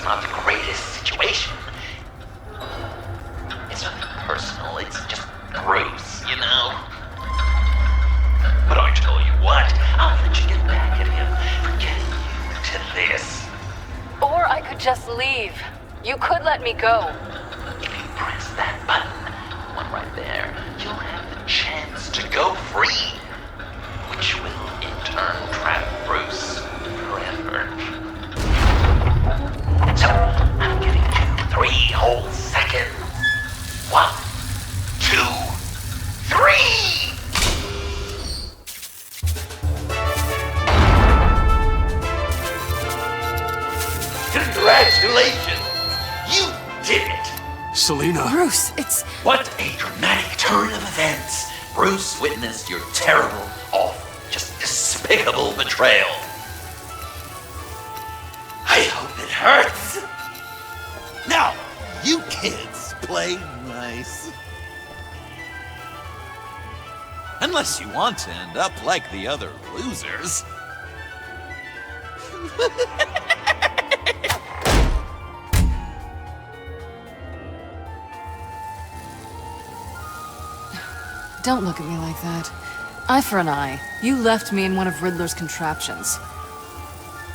not the greatest situation. It's nothing personal, it's just Bruce, you know? But I tell you what, I'll let you get back at him for getting you to this. Or I could just leave. You could let me go. If you press that button, one right there, you'll have the chance to go free, which will in turn trap Bruce forever. So, I'm giving you 3 whole seconds. 1, 2, 3! Congratulations! You did it! Selena! Bruce, it's... What a dramatic turn of events! Bruce witnessed your terrible, awful, just despicable betrayal. I hope it hurts! Now, you kids play nice. Unless you want to end up like the other losers. Don't look at me like that. Eye for an eye. You left me in one of Riddler's contraptions.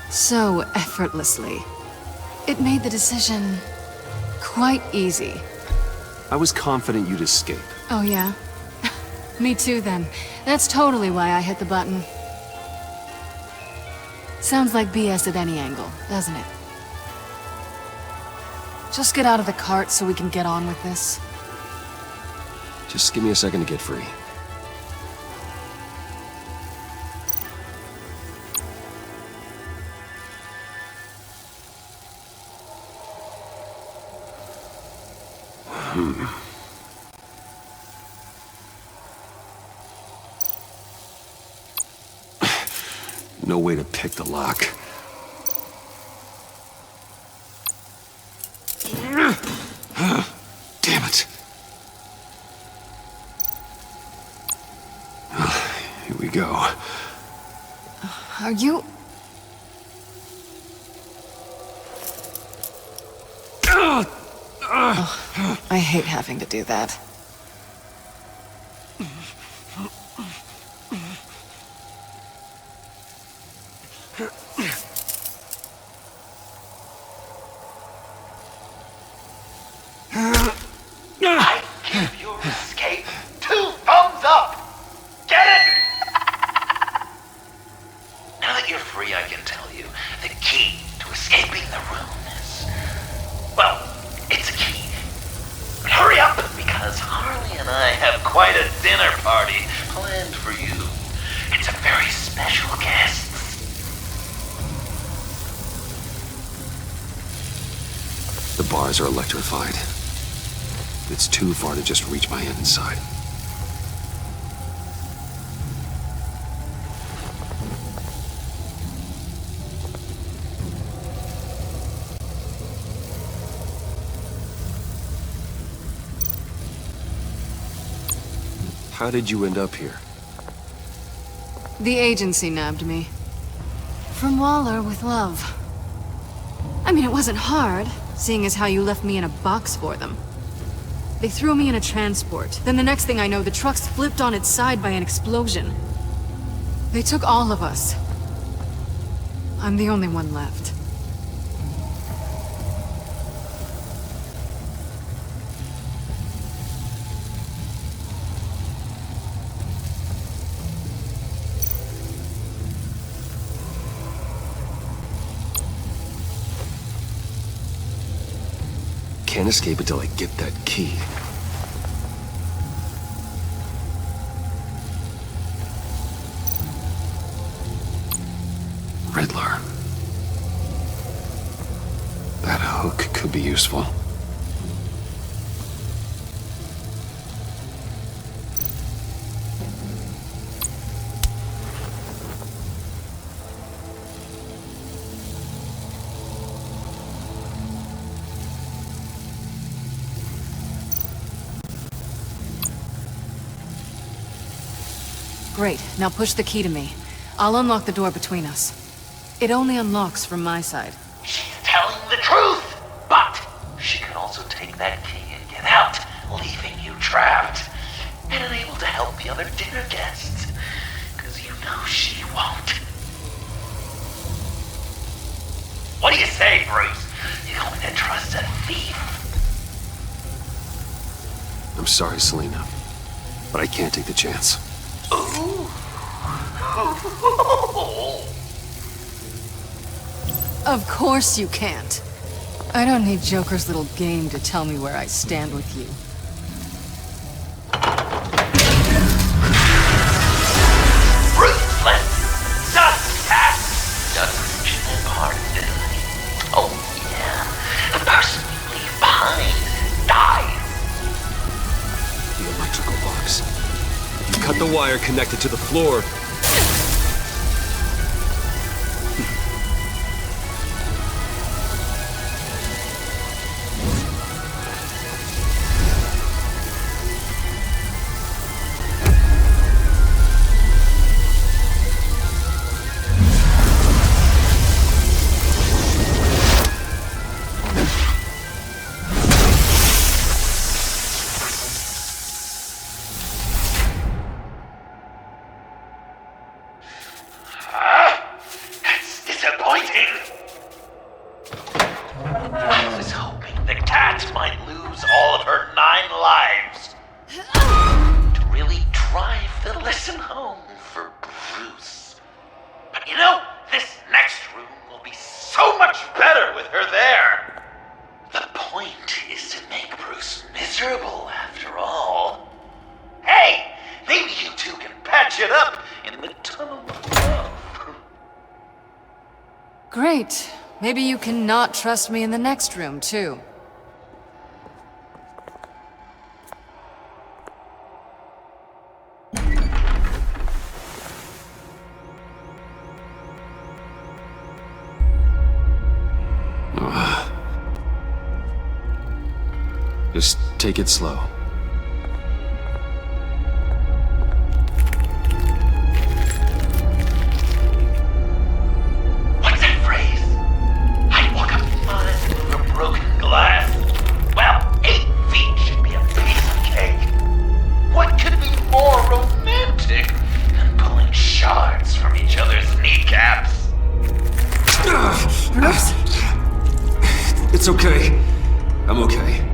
So effortlessly. It made the decision quite easy. I was confident you'd escape. Oh yeah? Me too then. That's totally why I hit the button. Sounds like BS at any angle, doesn't it? Just get out of the cart so we can get on with this. Just give me a second to get free. No way to pick the lock. Damn it. Here we go. Are you... Oh, I hate having to do that. I give your escape 2 thumbs up! Get it? Now that you're free, I can tell you, the key to escaping the room is... well, it's a key. But hurry up, because Harley and I have quite a dinner party planned for you. It's a very special guest. The bars are electrified. It's too far to just reach my hand inside. How did you end up here? The agency nabbed me. From Waller with love. I mean, it wasn't hard, seeing as how you left me in a box for them. They threw me in a transport. Then the next thing I know, the truck's flipped on its side by an explosion. They took all of us. I'm the only one left. Can't escape until I get that key. Riddler. That hook could be useful. Great, now push the key to me. I'll unlock the door between us. It only unlocks from my side. She's telling the truth! take that key and get out, leaving you trapped and unable to help the other dinner guests. Because you know she won't. What do you say, Bruce? You going to trust a thief? I'm sorry, Selena, but I can't take the chance. Ooh. Of course you can't. I don't need Joker's little game to tell me where I stand with you. Ruthless! Suspect! Doesn't mention that part, did I? Oh, yeah. The person we leave behind dies. The electrical box. If you cut the wire connected to the floor... That's disappointing. I was hoping the cat might lose all of her 9 lives to really drive the lesson home for Bruce. But you know, this next room will be so much better with her there. The point is to make Bruce miserable, after all. Hey, maybe you two can patch it up in the tunnel of love. Great. Maybe you can not trust me in the next room, too. Just take it slow. What's that phrase? I walk a mile over broken glass. Well, 8 feet should be a piece of cake. What could be more romantic than pulling shards from each other's kneecaps? Bruce? It's okay. I'm okay.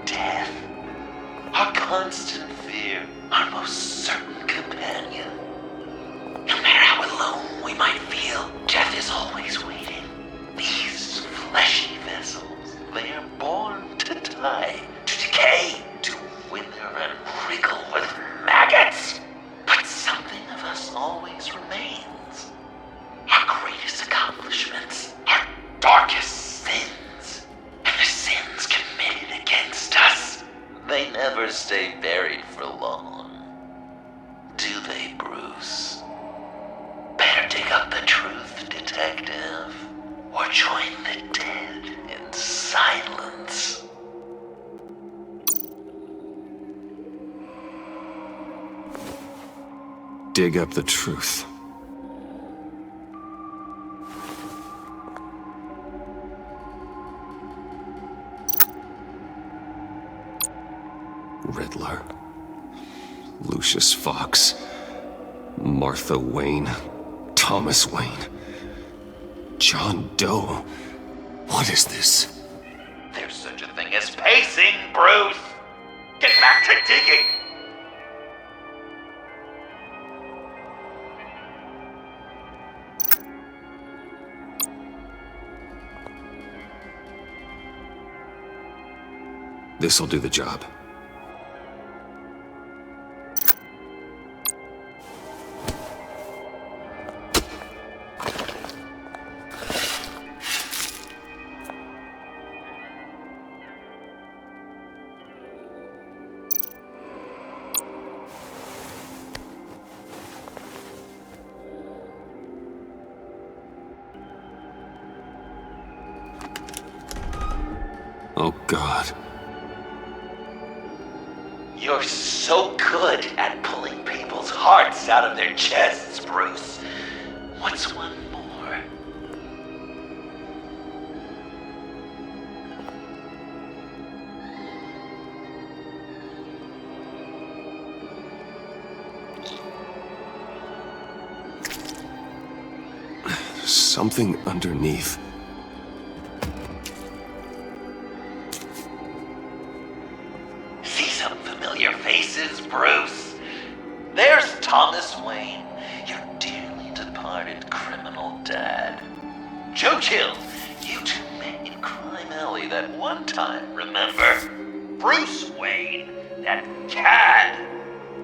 Death. Our constant fear. Our most certain companion. No matter how alone we might feel, death is always waiting. These fleshy vessels, they are born to die, to decay, to wither and wriggle with maggots. But something of us always remains. Our greatest accomplishments, our darkest sins, and the sins committed against us. They never stay buried for long. Do they, Bruce? Better dig up the truth, detective, or join the dead in silence. Dig up the truth. Riddler. Lucius Fox. Martha Wayne. Thomas Wayne. John Doe. What is this? There's such a thing as pacing, Bruce. Get back to digging. This'll do the job. Oh, God. You're so good at pulling people's hearts out of their chests, Bruce. What's one more? There's something underneath. See some familiar faces, Bruce? There's Thomas Wayne, your dearly departed criminal dad. Joe Chill, you two met in Crime Alley that one time, remember? Bruce Wayne, that cad.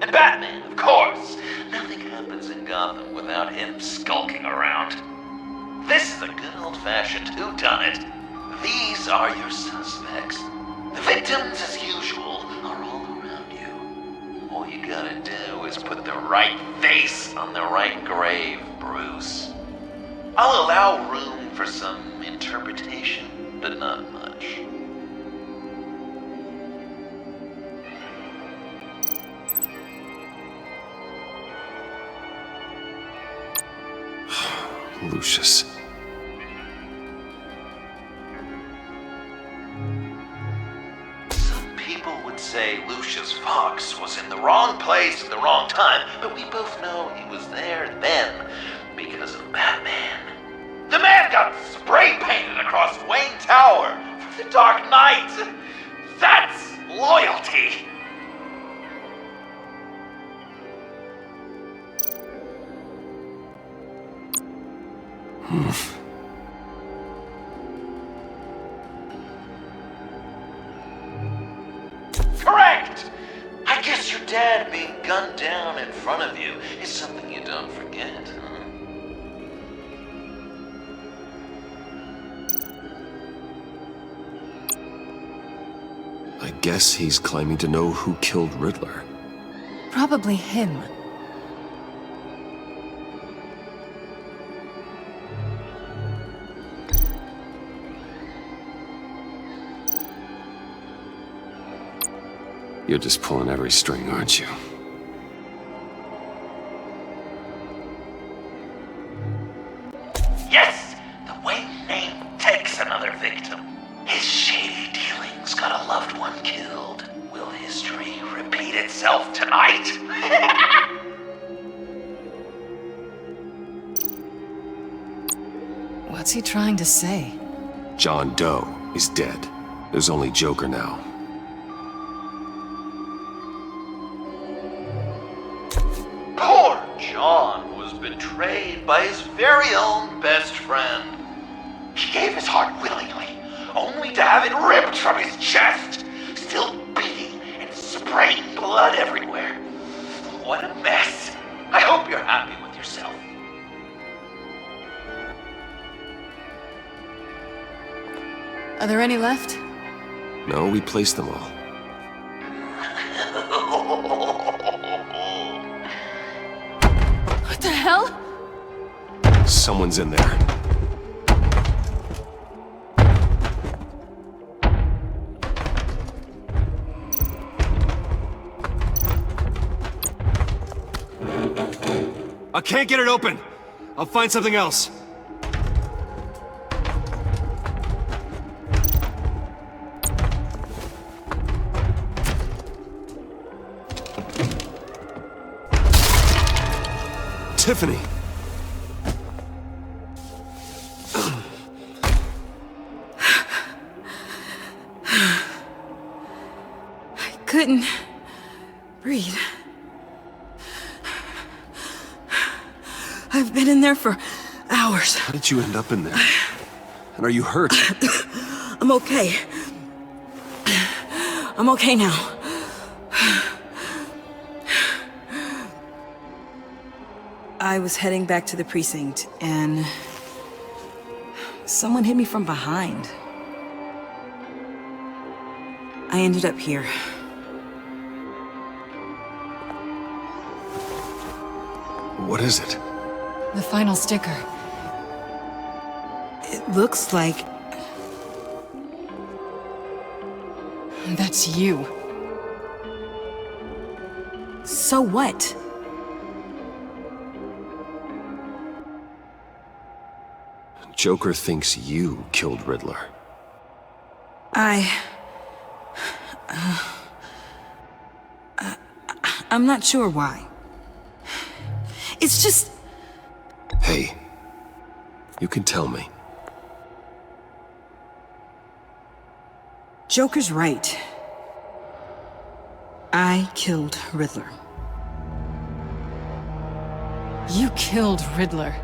And Batman, of course. Nothing happens in Gotham without him skulking around. This is a good old-fashioned whodunit. These are your suspects. The victims, as usual, are all around you. All you gotta do is put the right face on the right grave, Bruce. I'll allow room for some interpretation, but not much. Lucius. Some people would say Lucius Fox was in the wrong place at the wrong time, but we both know he was there then because of Batman. The man got spray painted across Wayne Tower for the Dark Knight. That's loyalty. Correct! I guess your dad being gunned down in front of you is something you don't forget, huh? I guess he's claiming to know who killed Riddler. Probably him. You're just pulling every string, aren't you? Yes! The Wayne name takes another victim. His shady dealings got a loved one killed. Will history repeat itself tonight? What's he trying to say? John Doe is dead. There's only Joker now. Poor John was betrayed by his very own best friend. He gave his heart willingly, only to have it ripped from his chest, still beating and spraying blood everywhere. What a mess. I hope you're happy with yourself. Are there any left? No, we placed them all. What the hell? Someone's in there. I can't get it open. I'll find something else. Tiffany. I couldn't breathe. I've been in there for hours. How did you end up in there? And are you hurt? I'm okay. I'm okay now. I was heading back to the precinct, and someone hit me from behind. I ended up here. What is it? The final sticker. It looks like That's you. So what? Joker thinks you killed Riddler. I'm not sure why. It's just... Hey, you can tell me. Joker's right. I killed Riddler. You killed Riddler.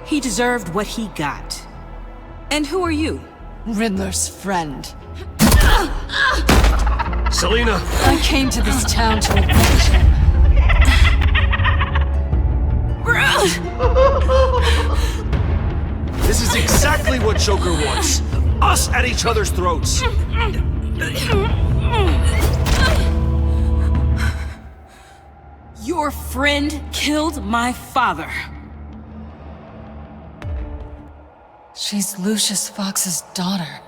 He deserved what he got. And who are you? Riddler's friend. Selina! I came to this town to avenge him. This is exactly what Joker wants. Us at each other's throats. Your friend killed my father. She's Lucius Fox's daughter.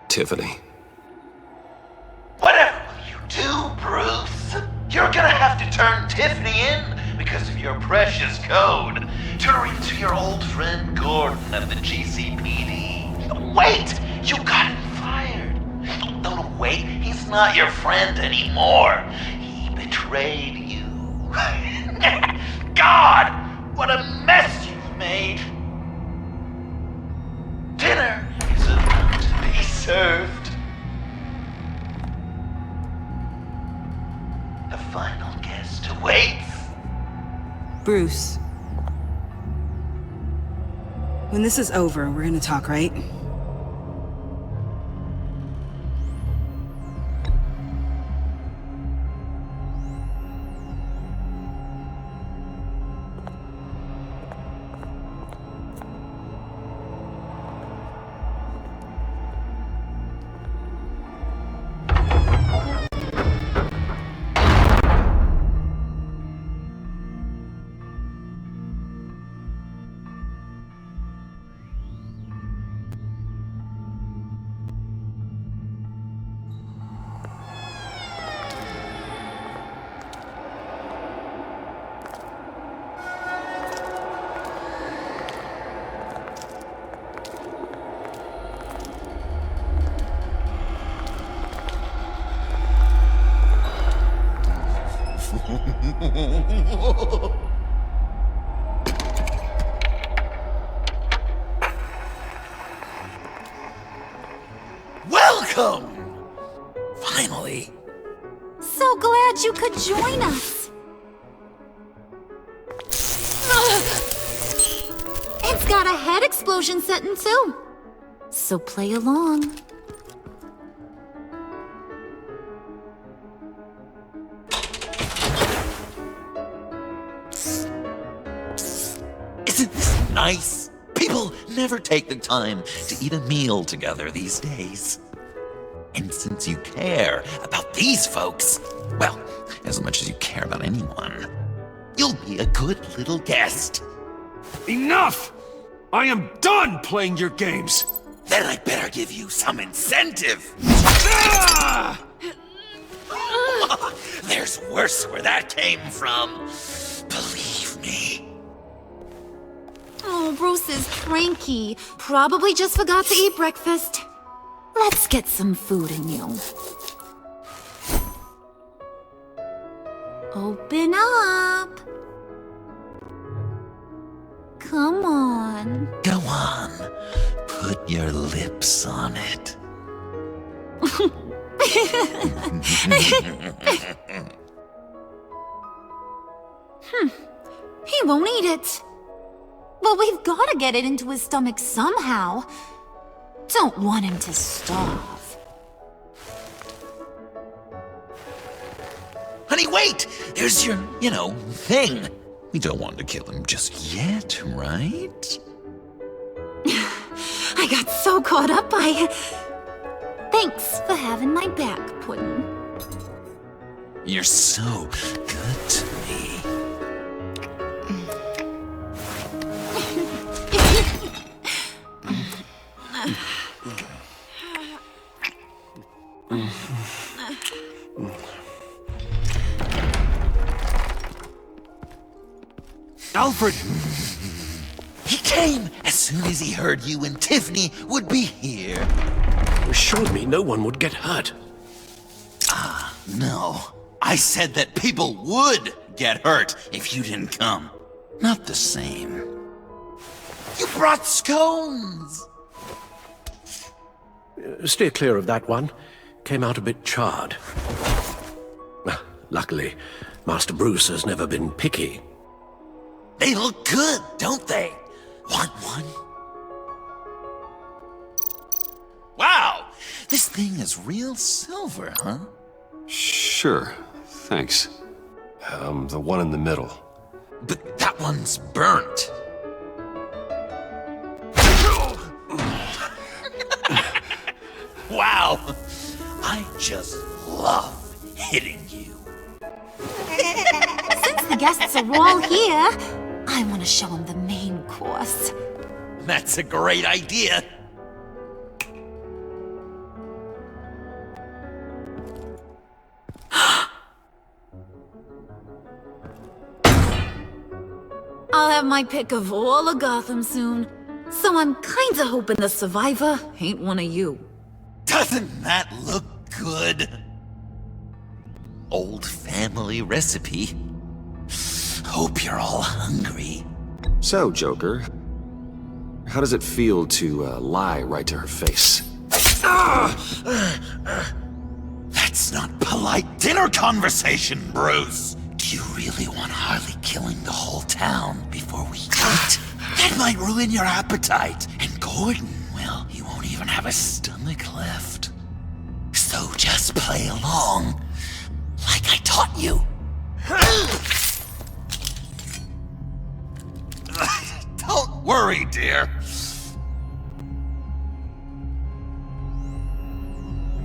Tiffany. Whatever will you do, Bruce? You're gonna have to turn Tiffany in because of your precious code. Turn her into your old friend Gordon at the GCPD. Wait! You got him fired. No, wait. He's not your friend anymore. He betrayed you. God! What a mess you've made. Dinner is about to be served. The final guest awaits. Bruce. When this is over, we're gonna talk, right? Welcome! Finally. So glad you could join us. It's got a head explosion setting too. So play along. Isn't this nice? People never take the time to eat a meal together these days. And since you care about these folks, well, as much as you care about anyone, you'll be a good little guest. Enough! I am done playing your games. Then I'd better give you some incentive. Ah! There's worse where that came from. Believe me. Oh, Bruce is cranky. Probably just forgot to eat breakfast. Let's get some food in you. Open up. Come on. Go on. Put your lips on it. He won't eat it. But we've got to get it into his stomach somehow. Don't want him to starve. Honey, wait! There's your, thing. We don't want to kill him just yet, right? I got so caught up by... Thanks for having my back, Puddin'. You're so good to me. Alfred! He came as soon as he heard you and Tiffany would be here. You assured me no one would get hurt. No. I said that people would get hurt if you didn't come. Not the same. You brought scones! Steer clear of that one. Came out a bit charred. Luckily, Master Bruce has never been picky. They look good, don't they? Want one? Wow! This thing is real silver, huh? Sure, thanks. The one in the middle. But that one's burnt. Wow! I just love hitting you. Since the guests are all here, I want to show them the main course. That's a great idea. I'll have my pick of all of Gotham soon, so I'm kinda hoping the survivor ain't one of you. Doesn't that look good? Old family recipe. Hope you're all hungry. So, Joker, how does it feel to lie right to her face? That's not polite dinner conversation, Bruce. Do you really want Harley killing the whole town before we eat? That might ruin your appetite. And Gordon, well, he won't even have a stomach left. So just play along, like I taught you. Don't worry, dear.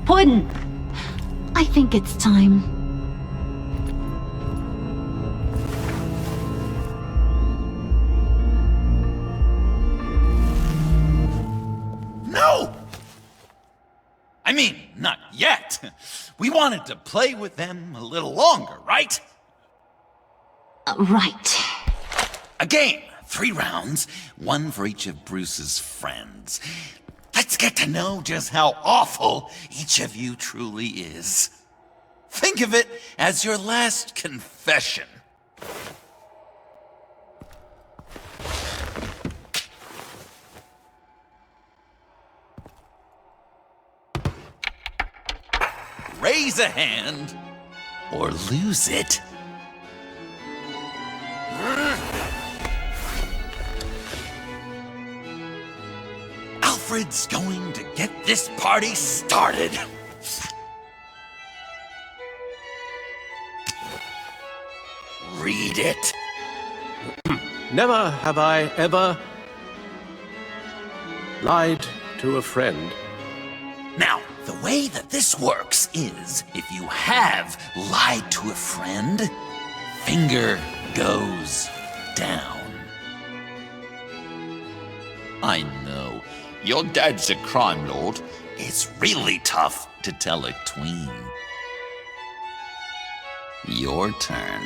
Puddin', I think it's time. No! I mean, not yet. We wanted to play with them a little longer, right? Right. A game, 3 rounds, 1 for each of Bruce's friends. Let's get to know just how awful each of you truly is. Think of it as your last confession. Raise a hand, or lose it. Alfred's going to get this party started. Read it. Never have I ever lied to a friend. Now, the way that this works is, if you have lied to a friend, finger goes down. I know, your dad's a crime lord. It's really tough to tell a tween. Your turn.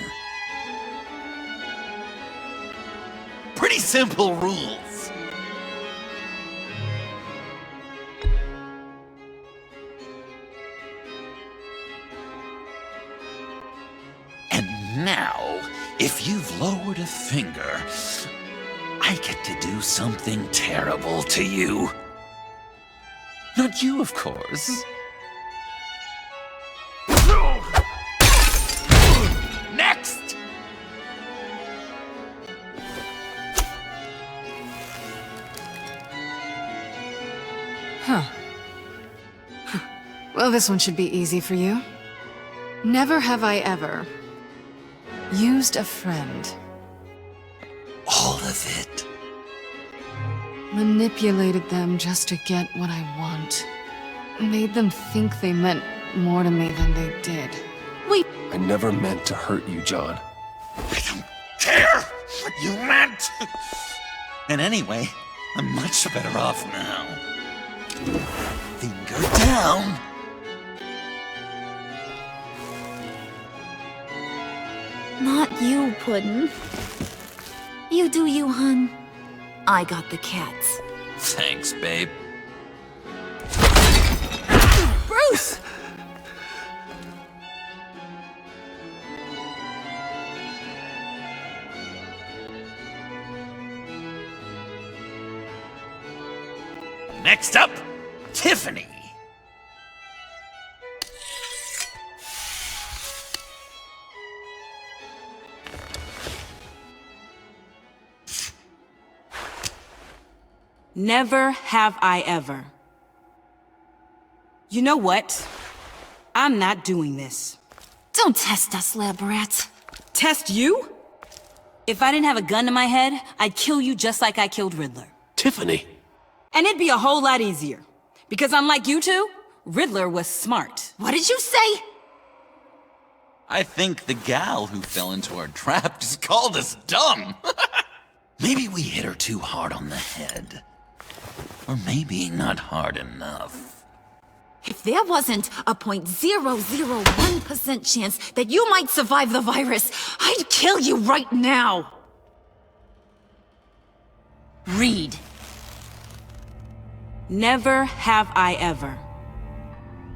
Pretty simple rules. And now, if you've lowered a finger, I get to do something terrible to you. Not you, of course. Next! Well, this one should be easy for you. Never have I ever used a friend. All of it. Manipulated them just to get what I want. Made them think they meant more to me than they did. Wait, I never meant to hurt you, John. I don't care what you meant. And anyway, I'm much better off now. Finger down. not you, Puddin'. You do you, hun. I got the cats. Thanks, babe. Bruce! Next up, Tiffany. Never have I ever. You know what? I'm not doing this. Don't test us, lab rat. Test you? If I didn't have a gun to my head, I'd kill you just like I killed Riddler. Tiffany. And it'd be a whole lot easier. Because unlike you two, Riddler was smart. What did you say? I think the gal who fell into our trap just called us dumb. Maybe we hit her too hard on the head. Or maybe not hard enough. If there wasn't a 0.001% chance that you might survive the virus, I'd kill you right now. Read. Never have I ever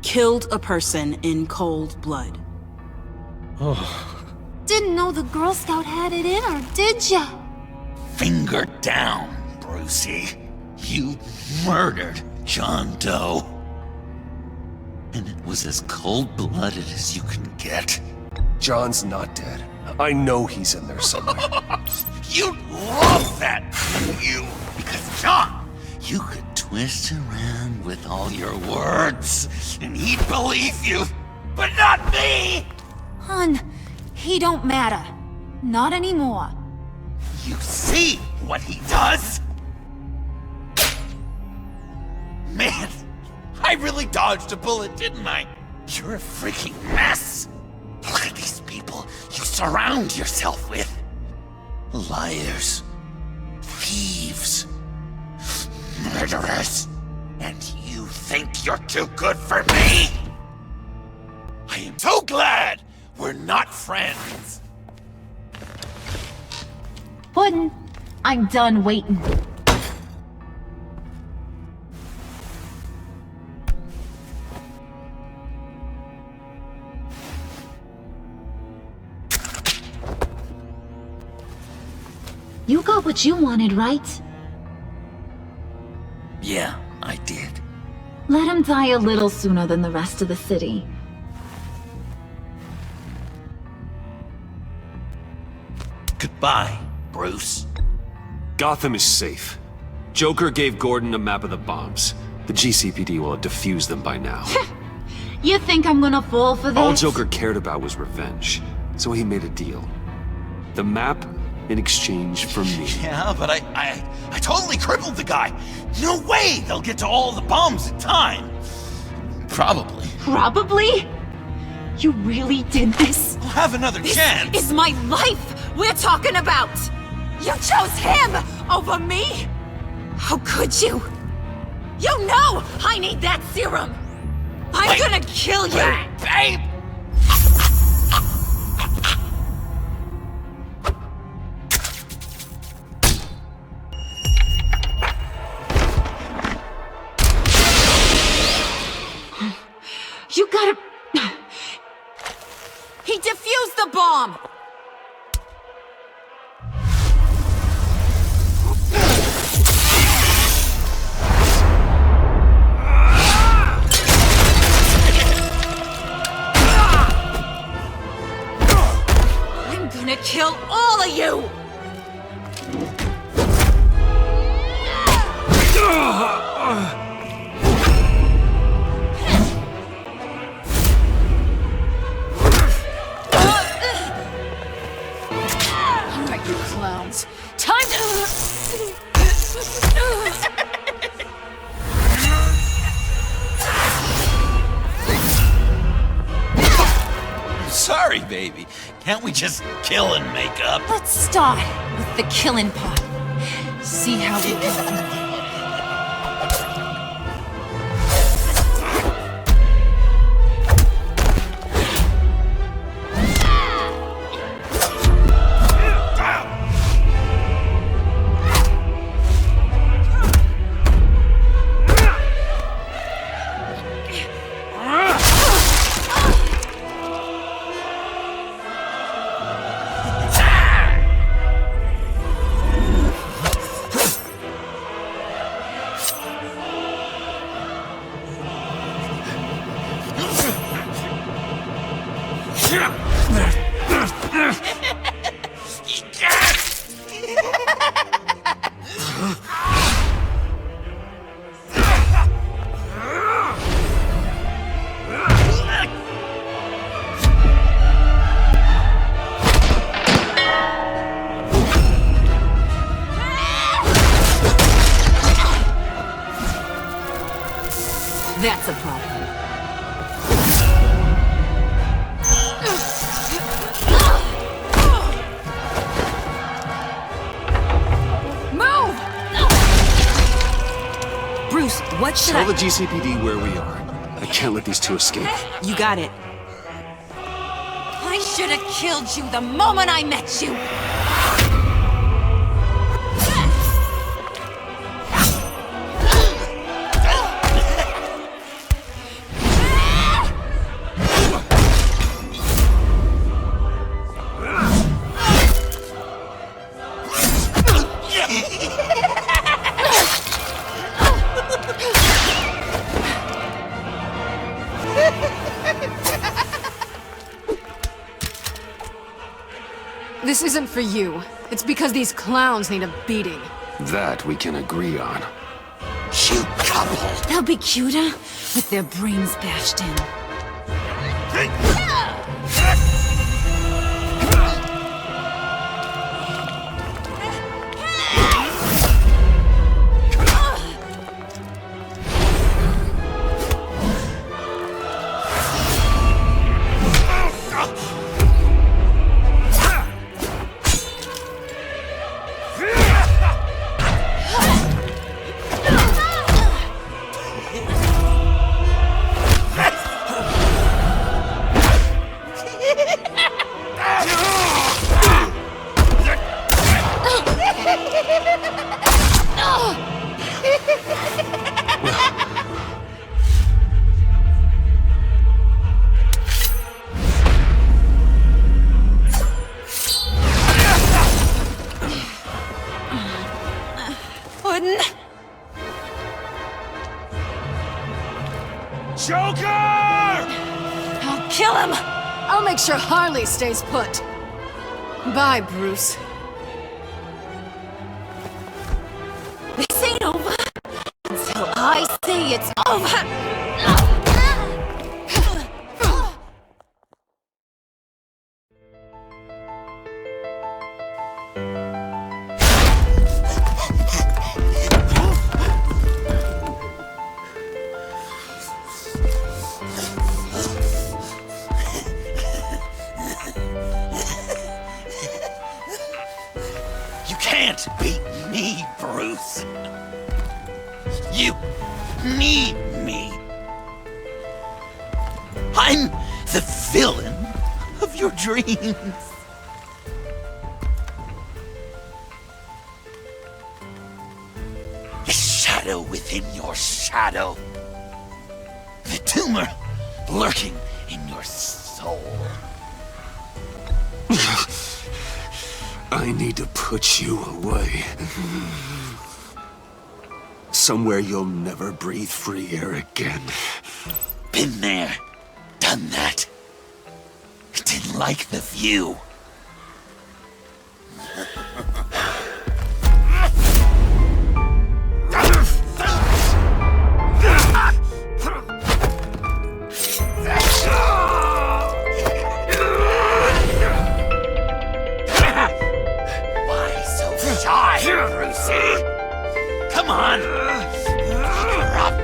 killed a person in cold blood. Didn't know the Girl Scout had it in her, did ya? Finger down, Brucey. You murdered John Doe. And it was as cold-blooded as you can get. John's not dead. I know he's in there somewhere. You'd love that, you. Because John, you could twist around with all your words, and he'd believe you. But not me! Hun, he don't matter. Not anymore. You see what he does? Man, I really dodged a bullet, didn't I? You're a freaking mess. Look at these people you surround yourself with. Liars, thieves, murderers. And you think you're too good for me? I am so glad we're not friends. Puddin', I'm done waiting. You got what you wanted, right? Yeah, I did. Let him die a little sooner than the rest of the city. Goodbye, Bruce. Gotham is safe. Joker gave Gordon a map of the bombs. The GCPD will have defused them by now. You think I'm gonna fall for this? All Joker cared about was revenge, so he made a deal. The map in exchange for me. Yeah, but I totally crippled the guy. No way they'll get to all the bombs in time. Probably. Probably? You really did this? We'll have another chance. This is my life we're talking about! You chose him over me? How could you? You know I need that serum! I'm gonna kill you! Babe! You gotta... He defused the bomb! I'm gonna kill all of you! Alright, you clowns. Time to... Sorry, baby. Can't we just kill and make up? Let's start with the killing part. See how we go. What should Tell the GCPD where we are. I can't let these two escape. You got it. I should have killed you the moment I met you! This isn't for you. It's because these clowns need a beating. That we can agree on. Cute couple. They'll be cuter with their brains bashed in. Joker! I'll kill him! I'll make sure Harley stays put. Bye, Bruce. This ain't over until I say it's over! You can't beat me, Bruce. You need me. I'm the villain of your dreams. The shadow within your shadow. The tumor lurking in your soul. I need to put you away. Somewhere you'll never breathe free air again. Been there, done that. Didn't like the view. Why so shy, Brucey? Come on. You're up.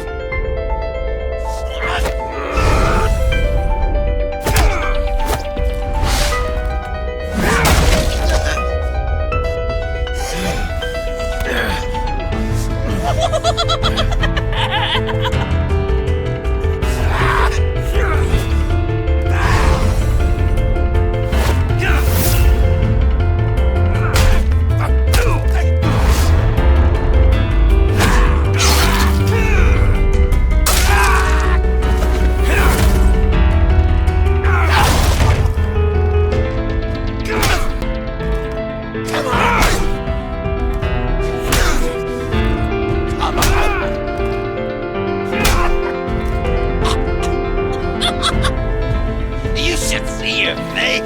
You should see your face.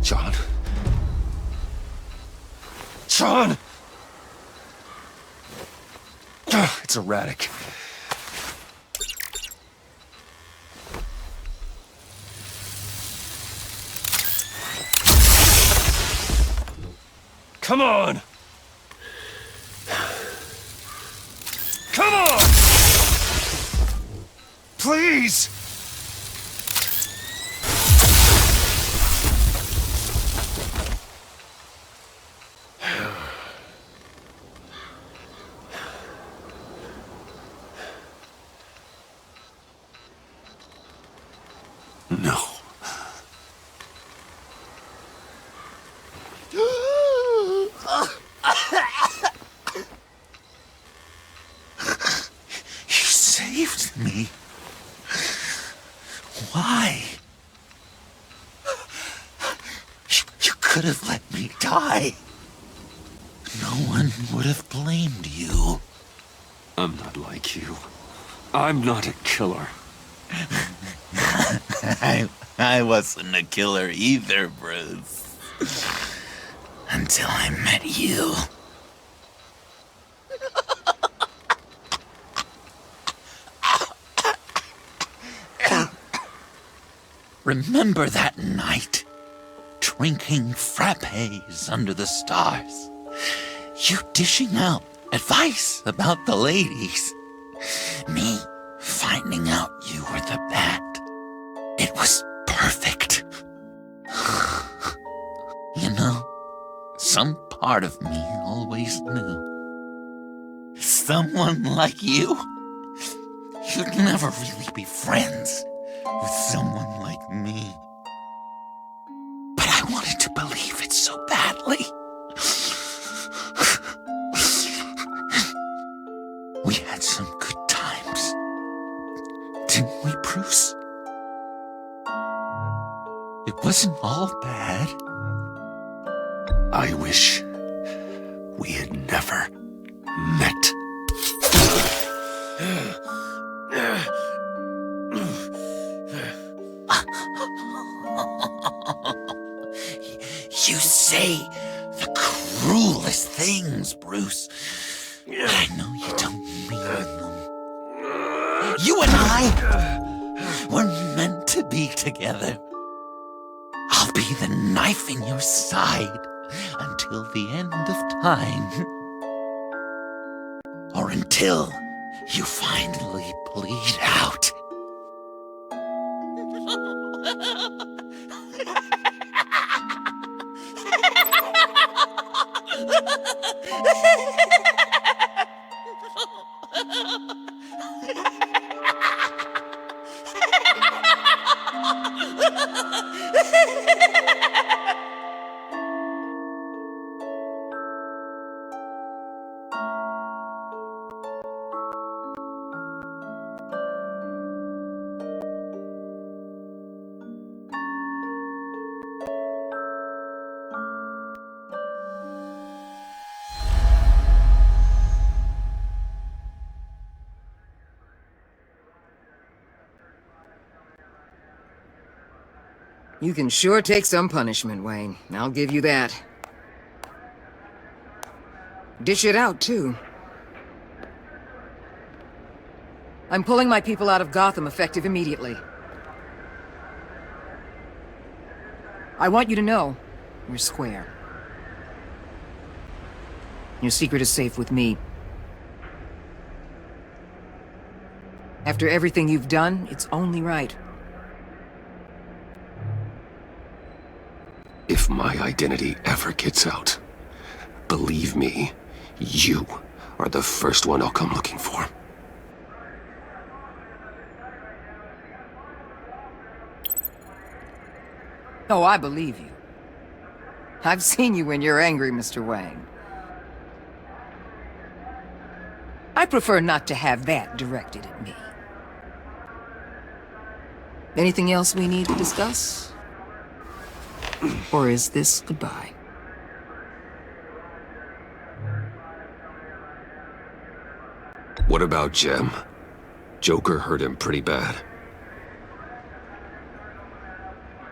John? John! It's erratic. Come on! Come on! Please! chose me. Why? You could have let me die. No one would have blamed you. I'm not like you. I'm not a killer. I wasn't a killer either, Bruce. Until I met you. Remember that night? Drinking frappes under the stars. You dishing out advice about the ladies. Me finding out you were the bat. It was perfect. You know, some part of me always knew. Someone like you, you'd never really be friends with someone like me. But I wanted to believe it so badly. We had some good times, didn't we, Bruce? It wasn't all bad. I wish we had never met. You say the cruelest things, Bruce. But I know you don't mean them. You and I were meant to be together. I'll be the knife in your side until the end of time. Or until you finally bleed out. You can sure take some punishment, Wayne. I'll give you that. Dish it out, too. I'm pulling my people out of Gotham effective immediately. I want you to know, we're square. Your secret is safe with me. After everything you've done, it's only right. If my identity ever gets out, believe me, you are the first one I'll come looking for. Oh, I believe you. I've seen you when you're angry, Mr. Wayne. I prefer not to have that directed at me. Anything else we need to discuss? Or is this goodbye? What about Jem? Joker hurt him pretty bad.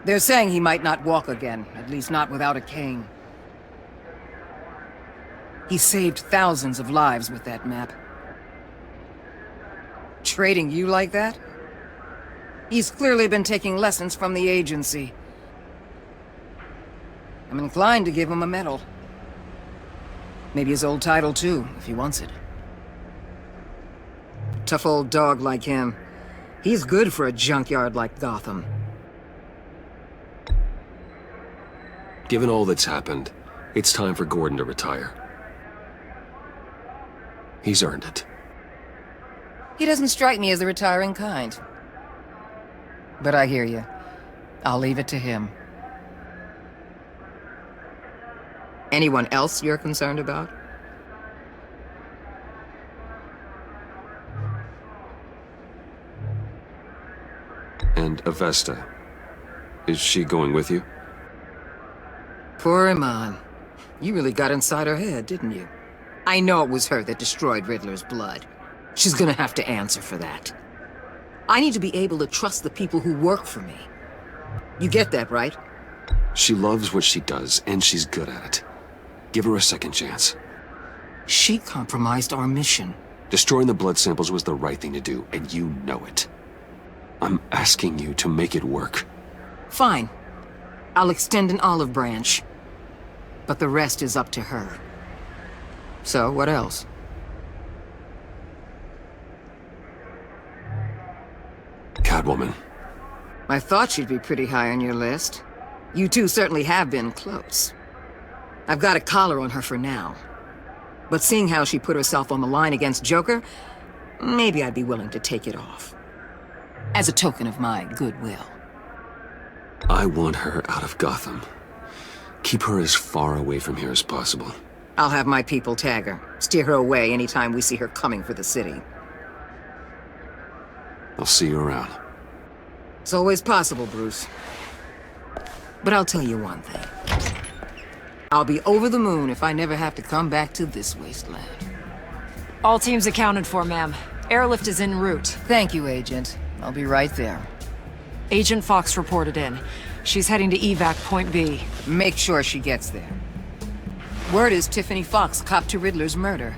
They're saying he might not walk again, at least not without a cane. He saved thousands of lives with that map. Trading you like that? He's clearly been taking lessons from the agency. I'm inclined to give him a medal. Maybe his old title too, if he wants it. Tough old dog like him. He's good for a junkyard like Gotham. Given all that's happened, it's time for Gordon to retire. He's earned it. He doesn't strike me as the retiring kind. But I hear you. I'll leave it to him. Anyone else you're concerned about? And Avesta. Is she going with you? Poor Iman. You really got inside her head, didn't you? I know it was her that destroyed Riddler's blood. She's gonna have to answer for that. I need to be able to trust the people who work for me. You get that, right? She loves what she does, and she's good at it. Give her a second chance. She compromised our mission. Destroying the blood samples was the right thing to do, and you know it. I'm asking you to make it work. Fine. I'll extend an olive branch. But the rest is up to her. So, what else? Catwoman. I thought she'd be pretty high on your list. You two certainly have been close. I've got a collar on her for now. But seeing how she put herself on the line against Joker, maybe I'd be willing to take it off. As a token of my goodwill. I want her out of Gotham. Keep her as far away from here as possible. I'll have my people tag her, steer her away anytime we see her coming for the city. I'll see you around. It's always possible, Bruce. But I'll tell you one thing. I'll be over the moon if I never have to come back to this wasteland. All teams accounted for, ma'am. Airlift is en route. Thank you, Agent. I'll be right there. Agent Fox reported in. She's heading to evac point B. Make sure she gets there. Word is Tiffany Fox copped to Riddler's murder.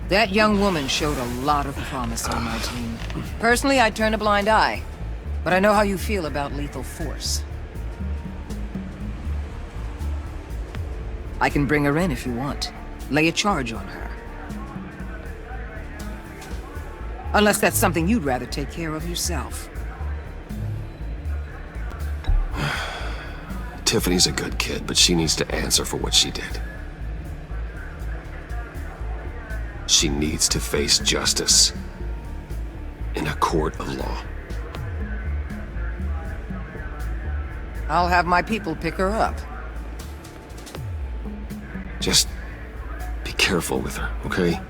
That young woman showed a lot of promise on my team. Personally, I'd turn a blind eye. But I know how you feel about lethal force. I can bring her in if you want. Lay a charge on her. Unless that's something you'd rather take care of yourself. Tiffany's a good kid, but she needs to answer for what she did. She needs to face justice in a court of law. I'll have my people pick her up. Just be careful with her, okay?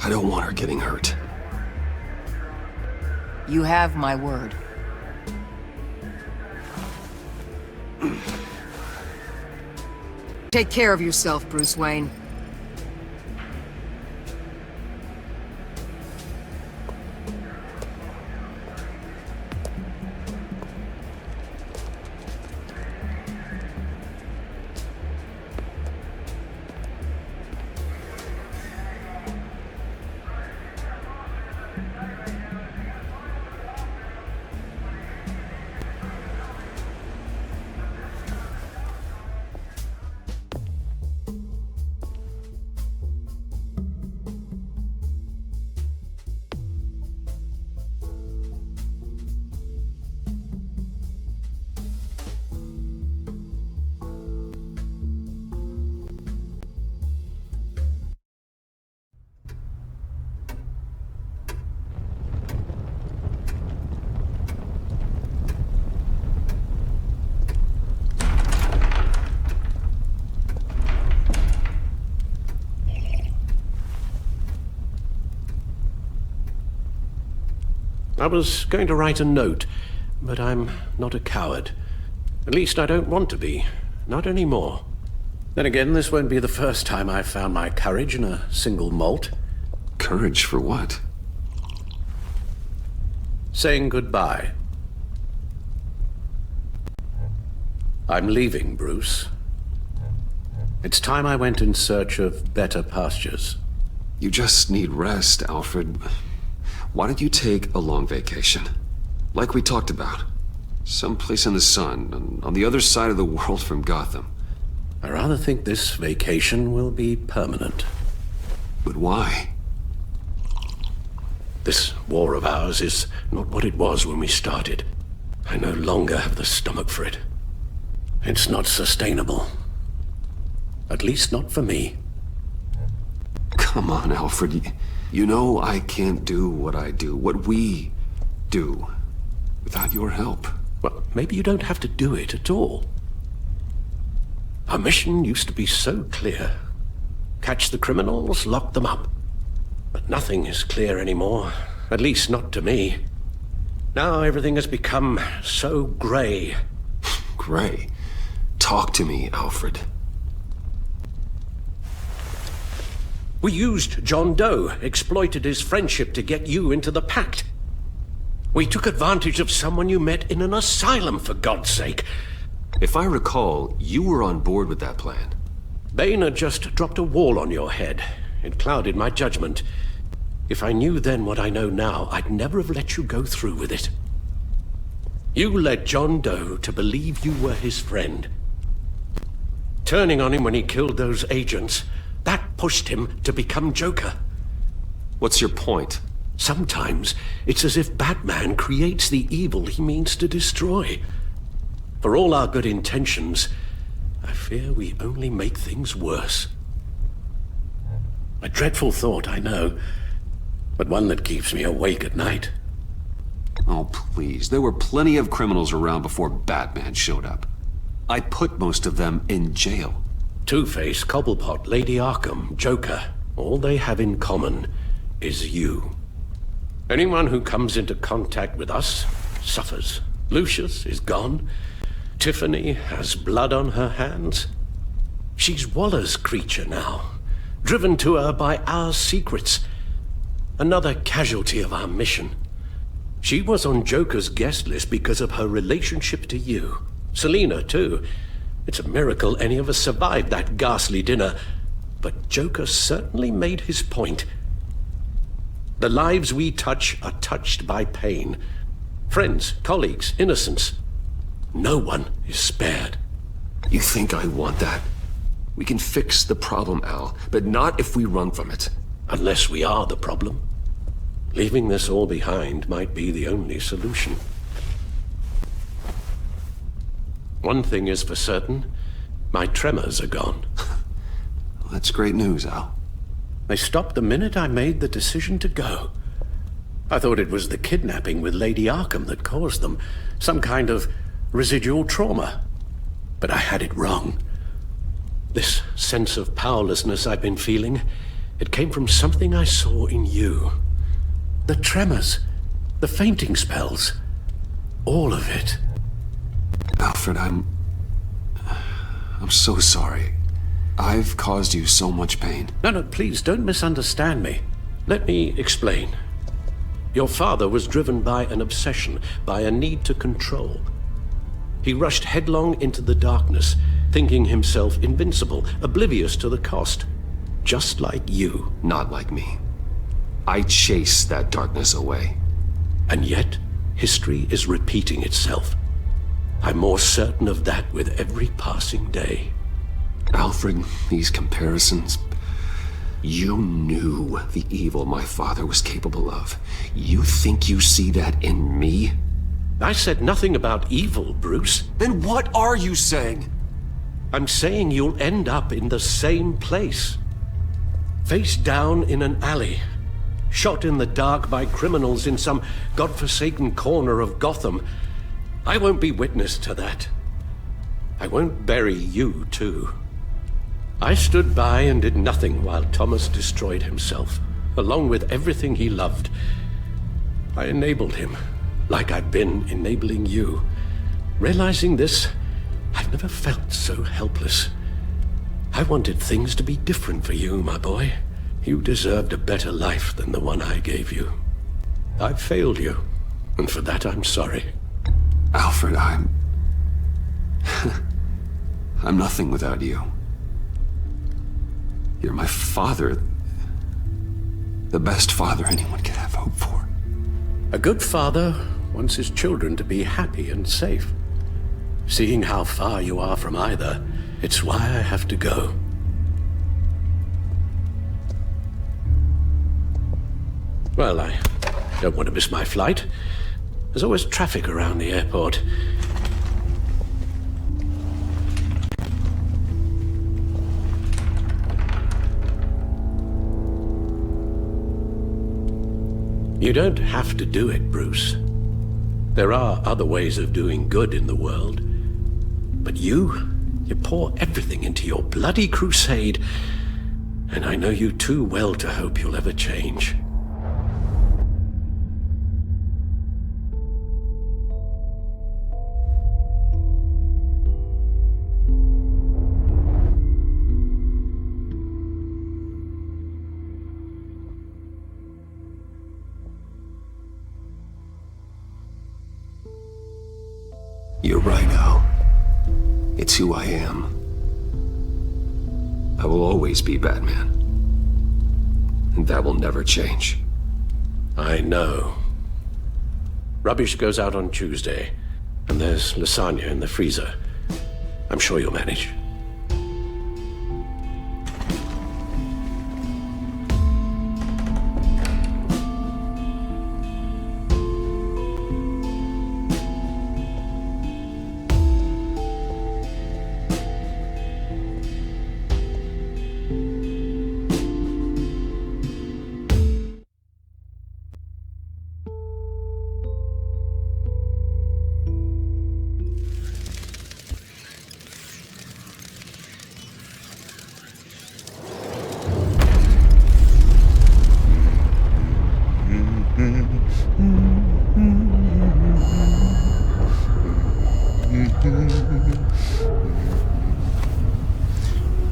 I don't want her getting hurt. You have my word. Take care of yourself, Bruce Wayne. I was going to write a note, but I'm not a coward. At least I don't want to be. Not anymore. Then again, this won't be the first time I've found my courage in a single malt. Courage for what? Saying goodbye. I'm leaving, Bruce. It's time I went in search of better pastures. You just need rest, Alfred. Why don't you take a long vacation? Like we talked about. Someplace in the sun, on the other side of the world from Gotham. I rather think this vacation will be permanent. But why? This war of ours is not what it was when we started. I no longer have the stomach for it. It's not sustainable. At least not for me. Come on, Alfred. You know I can't do what I do, what we do, without your help. Well, maybe you don't have to do it at all. Our mission used to be so clear. Catch the criminals, lock them up. But nothing is clear anymore. At least not to me. Now everything has become so grey. Grey? Talk to me, Alfred. We used John Doe, exploited his friendship to get you into the pact. We took advantage of someone you met in an asylum, for God's sake. If I recall, you were on board with that plan. Bane had just dropped a wall on your head. It clouded my judgment. If I knew then what I know now, I'd never have let you go through with it. You led John Doe to believe you were his friend. Turning on him when he killed those agents, that pushed him to become Joker. What's your point? Sometimes it's as if Batman creates the evil he means to destroy. For all our good intentions, I fear we only make things worse. A dreadful thought, I know, but one that keeps me awake at night. Oh, please. There were plenty of criminals around before Batman showed up. I put most of them in jail. Two-Face, Cobblepot, Lady Arkham, Joker, all they have in common is you. Anyone who comes into contact with us suffers. Lucius is gone. Tiffany has blood on her hands. She's Waller's creature now, driven to her by our secrets. Another casualty of our mission. She was on Joker's guest list because of her relationship to you. Selina, too. It's a miracle any of us survived that ghastly dinner. But Joker certainly made his point. The lives we touch are touched by pain. Friends, colleagues, innocents. No one is spared. You think I want that? We can fix the problem, Al, but not if we run from it. Unless we are the problem. Leaving this all behind might be the only solution. One thing is for certain, my tremors are gone. Well, that's great news, Al. They stopped the minute I made the decision to go. I thought it was the kidnapping with Lady Arkham that caused them, some kind of residual trauma. But I had it wrong. This sense of powerlessness I've been feeling, it came from something I saw in you. The tremors, the fainting spells, all of it. Alfred, I'm so sorry. I've caused you so much pain. No, please don't misunderstand me. Let me explain. Your father was driven by an obsession, by a need to control. He rushed headlong into the darkness, thinking himself invincible, oblivious to the cost. Just like you. Not like me. I chased that darkness away. And yet, history is repeating itself. I'm more certain of that with every passing day. Alfred, these comparisons... You knew the evil my father was capable of. You think you see that in me? I said nothing about evil, Bruce. Then what are you saying? I'm saying you'll end up in the same place. Face down in an alley. Shot in the dark by criminals in some godforsaken corner of Gotham. I won't be witness to that. I won't bury you, too. I stood by and did nothing while Thomas destroyed himself, along with everything he loved. I enabled him, like I've been enabling you. Realizing this, I've never felt so helpless. I wanted things to be different for you, my boy. You deserved a better life than the one I gave you. I've failed you, and for that I'm sorry. Alfred, I'm nothing without you. You're my father. The best father anyone could have hope for. A good father wants his children to be happy and safe. Seeing how far you are from either, it's why I have to go. Well, I don't want to miss my flight. There's always traffic around the airport. You don't have to do it, Bruce. There are other ways of doing good in the world. But you pour everything into your bloody crusade, and I know you too well to hope you'll ever change. You're right, Al. It's who I am. I will always be Batman. And that will never change. I know. Rubbish goes out on Tuesday, and there's lasagna in the freezer. I'm sure you'll manage.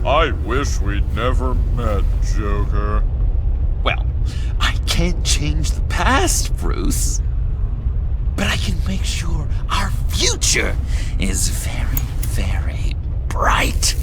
I wish we'd never met, Joker. Well, I can't change the past, Bruce. But I can make sure our future is very, very bright.